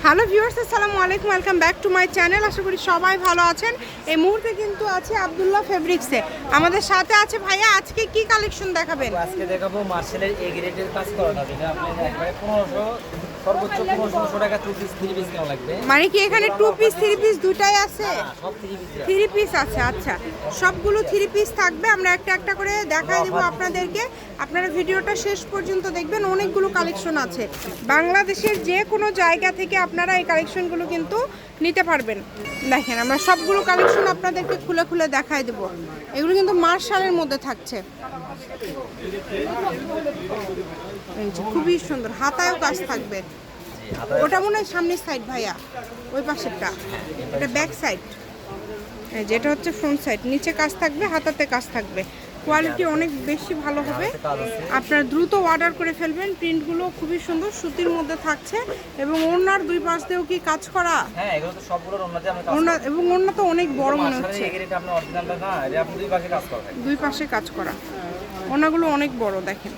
Hello viewers, আসসালামু আলাইকুম, welcome back to my channel. আশা করি সবাই ভালো আছেন। এই মুহূর্তে কিন্তু আছে আব্দুল্লাহ ফেব্রিক্সে। আমাদের সাথে আছে ভাইয়া। আজকে কি কালেকশন দেখাবেন? আজকে দেখাবো মার্শালের এ গ্রেডের কাজ করাটা, যেটা আপনি একবারে 1500 সর্বোচ্চ 1500 টাকা 2 পিস 3 পিস কেনা লাগবে। মানে কি এখানে 2 পিস 3 পিস দুটাই আছে? সব 3 পিস 3 পিস আছে। আচ্ছা, সবগুলো 3 পিস থাকবে। আমরা একটা একটা করে দেখাই দেবো আপনাদেরকে। আপনারা ভিডিওটা শেষ পর্যন্ত দেখবেন। অনেকগুলো কালেকশন আছে। বাংলাদেশের যে কোনো জায়গা থেকে আপনারা এই কালেকশনগুলো কিন্তু নিতে পারবেন। দেখেন, আমরা সবগুলো কালেকশন আপনাদেরকে খুলে খুলে দেখাই দেবো। এগুলো কিন্তু মার্শালের মধ্যে থাকছে। এই যে খুবই সুন্দর, হাতায়ও কাজ থাকবে। ওটা মনে হয় সামনের সাইড ভাইয়া, ওই পাশেরটা, এটা ব্যাক সাইড। যেটা হচ্ছে ফ্রন্ট সাইড। নিচে কাজ থাকবে, হাতাতে কাজ থাকবে। কোয়ালিটি অনেক বেশি ভালো হবে। আপনারা দ্রুত অর্ডার করে ফেলবেন। প্রিন্টগুলো খুবই সুন্দর, সুতির মধ্যে থাকছে। এবং ওড়নার দুই পাশ দিয়েও কি কাজ করা? হ্যাঁ, এগুলো তো সবগুলোর ওড়নাতে আমরা কাজ ওড়না, এবং ওড়না তো অনেক বড় মনে হচ্ছে। এটা আপনি অরিজিনালটা না, এটা আপনি দুই পাশে কাজ করবেন। দুই পাশে কাজ করা। ওড়নাগুলো অনেক বড় দেখেন।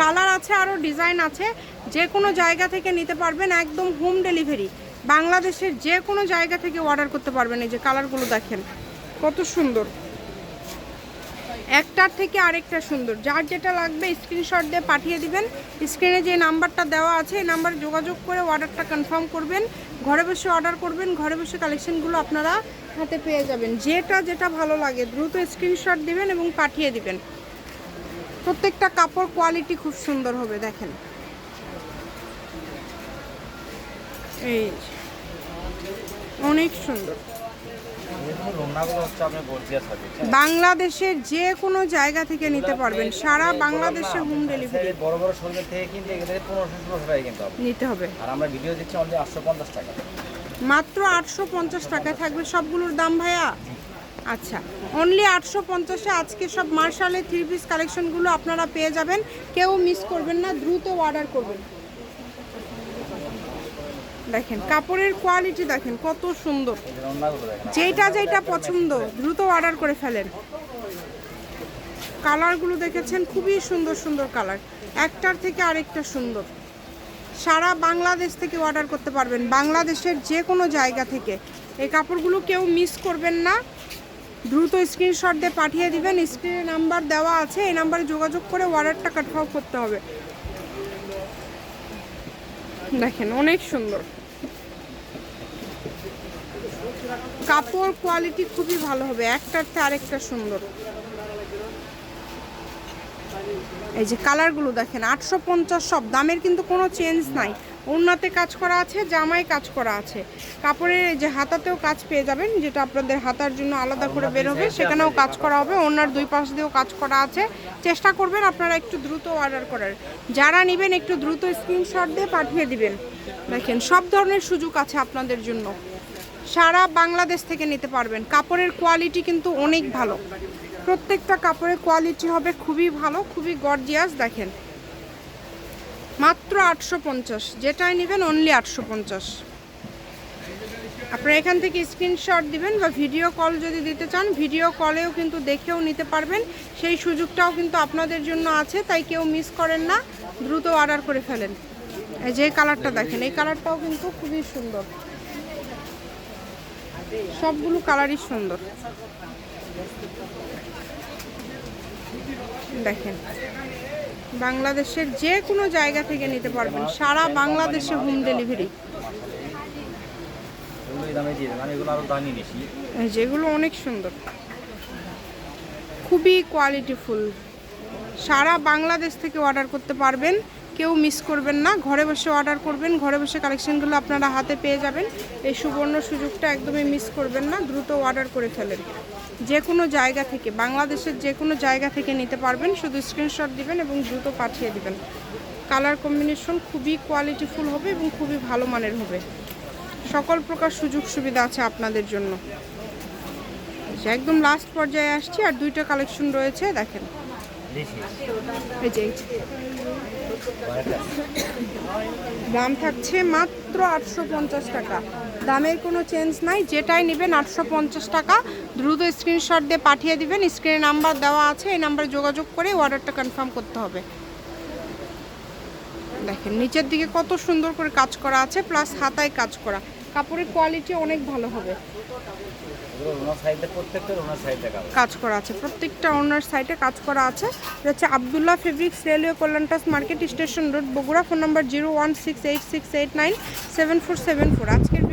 কালার আছে, আরও ডিজাইন আছে। যে কোনো জায়গা থেকে নিতে পারবেন, একদম হোম ডেলিভারি। বাংলাদেশের যে কোনো জায়গা থেকে অর্ডার করতে পারবেন। এই যে কালারগুলো দেখেন কত সুন্দর, একটার থেকে আরেকটা সুন্দর। যার যেটা লাগবে স্ক্রিনশট দিয়ে পাঠিয়ে দিবেন। স্ক্রিনে যে নাম্বারটা দেওয়া আছে এই নাম্বারে যোগাযোগ করে অর্ডারটা কনফার্ম করবেন। ঘরে বসে অর্ডার করবেন, ঘরে বসে কালেকশনগুলো আপনারা হাতে পেয়ে যাবেন। যেটা যেটা ভালো লাগে দ্রুত স্ক্রিনশট দিবেন এবং পাঠিয়ে দিবেন। প্রত্যেকটা কাপড় কোয়ালিটি খুব সুন্দর হবে দেখেন। এই অনেক সুন্দর। বাংলাদেশের যে কোনো জায়গা থেকে নিতে পারবেন, সারা বাংলাদেশে হোম ডেলিভারি। বড় বড় শোরুম থেকে কিনতে গেলে 1500 টাকা কিনতে হবে, নিতে হবে। আর আমরা ভিডিও দিচ্ছি অনলি 850 টাকা, মাত্র 850 টাকায় থাকবে সবগুলোর দাম ভাইয়া। আচ্ছা, অনলি 850-এ আজকে সব মার্শালের 3 পিস কালেকশনগুলো আপনারা পেয়ে যাবেন। কেউ মিস করবেন না, দ্রুত অর্ডার করবেন। দেখেন কাপড়ের কোয়ালিটি দেখেন কত সুন্দর। যেটা যেটা পছন্দ দ্রুত অর্ডার করে ফেলেন। কালারগুলো দেখেছেন, খুবই সুন্দর সুন্দর কালার, একটার থেকে আরেকটা সুন্দর। সারা বাংলাদেশ থেকে অর্ডার করতে পারবেন, বাংলাদেশের যে কোনো জায়গা থেকে। এই কাপড়গুলো কেউ মিস করবেন না, দ্রুত স্ক্রিনশট দিয়ে পাঠিয়ে দিবেন। স্ক্রিনে নাম্বার দেওয়া আছে, এই নাম্বারে যোগাযোগ করে অর্ডারটা কনফার্ম করতে হবে। দেখেন অনেক সুন্দর কাপড়, কোয়ালিটি খুবই ভালো হবে, একটার থেকে আরেকটা সুন্দর। এই যে কালারগুলো দেখেন 850 সব, দামের কিন্তু কোনো চেঞ্জ নাই। ওড়নাতে কাজ করা আছে, জামায় কাজ করা আছে। কাপড়ের যে হাতাতেও কাজ পেয়ে যাবেন, যেটা আপনাদের হাতার জন্য আলাদা করে বের হবে, সেখানেও কাজ করা হবে। ওড়নার দুই পাশ দিয়েও কাজ করা আছে। চেষ্টা করবেন আপনারা একটু দ্রুত অর্ডার করার। যারা নেবেন একটু দ্রুত স্ক্রিনশট দিয়ে পাঠিয়ে দিবেন। দেখেন সব ধরনের সুযোগ আছে আপনাদের জন্য, সারা বাংলাদেশ থেকে নিতে পারবেন। কাপড়ের কোয়ালিটি কিন্তু অনেক ভালো, প্রত্যেকটা কাপড়ের কোয়ালিটি হবে খুবই ভালো, খুবই গর্জিয়াস। দেখেন মাত্র 850, যেটাই নেবেন অনলি 850। আপনারা এখান থেকে স্ক্রিনশট দিবেন বা ভিডিও কল যদি দিতে চান, ভিডিও কলেও কিন্তু দেখেও নিতে পারবেন। সেই সুযোগটাও কিন্তু আপনাদের জন্য আছে, তাই কেউ মিস করেন না, দ্রুত অর্ডার করে ফেলেন। এই যে কালারটা দেখেন, এই কালারটাও কিন্তু খুবই সুন্দর। সবগুলো কালারই সুন্দর। দেখেন বাংলাদেশের যে কোনো জায়গা থেকে নিতে পারবেন, সারা বাংলাদেশে হোম ডেলিভারি। যেগুলো অনেক সুন্দর, খুবই কোয়ালিটিফুল। সারা বাংলাদেশ থেকে অর্ডার করতে পারবেন, কেউ মিস করবেন না। ঘরে বসে অর্ডার করবেন, ঘরে বসে কালেকশনগুলো আপনারা হাতে পেয়ে যাবেন। এই সুবর্ণ সুযোগটা একদমই মিস করবেন না, দ্রুত অর্ডার করে ফেলেন। যে কোনো জায়গা থেকে, বাংলাদেশের যে কোনো জায়গা থেকে নিতে পারবেন। শুধু স্ক্রিনশট দিবেন এবং দ্রুত পাঠিয়ে দিবেন। কালার কম্বিনেশন খুবই কোয়ালিটিফুল হবে এবং খুবই ভালো মানের হবে। সকল প্রকার সুযোগ সুবিধা আছে আপনাদের জন্য। একদম লাস্ট পর্যায়ে আসছি, আর দুইটা কালেকশন রয়েছে দেখেন। এই যে দাম থাকছে মাত্র 850 টাকা, দামের কোনো চেঞ্জ নাই। যেটাই নেবেন 850 টাকা। দ্রুত স্ক্রিনশট দিয়ে পাঠিয়ে দিবেন। স্ক্রিনে নাম্বার দেওয়া আছে, এই নাম্বারে যোগাযোগ করে অর্ডারটা কনফার্ম করতে হবে। দেখেন নিচের দিকে কত সুন্দর করে কাজ করা আছে, প্লাস হাতায় কাজ করা। কাপড়ের কোয়ালিটি অনেক ভালো হবে। ওনার সাইডে প্রত্যেকটা ওনার সাইডে কাজ করা আছে, প্রত্যেকটা ওনার সাইডে কাজ করা আছে। এটা হচ্ছে আব্দুল্লাহ ফেব্রিক্স, রেলওয়ে কল্যাণটাস market, station road, Bogura. Phone number 016868974774। আজকের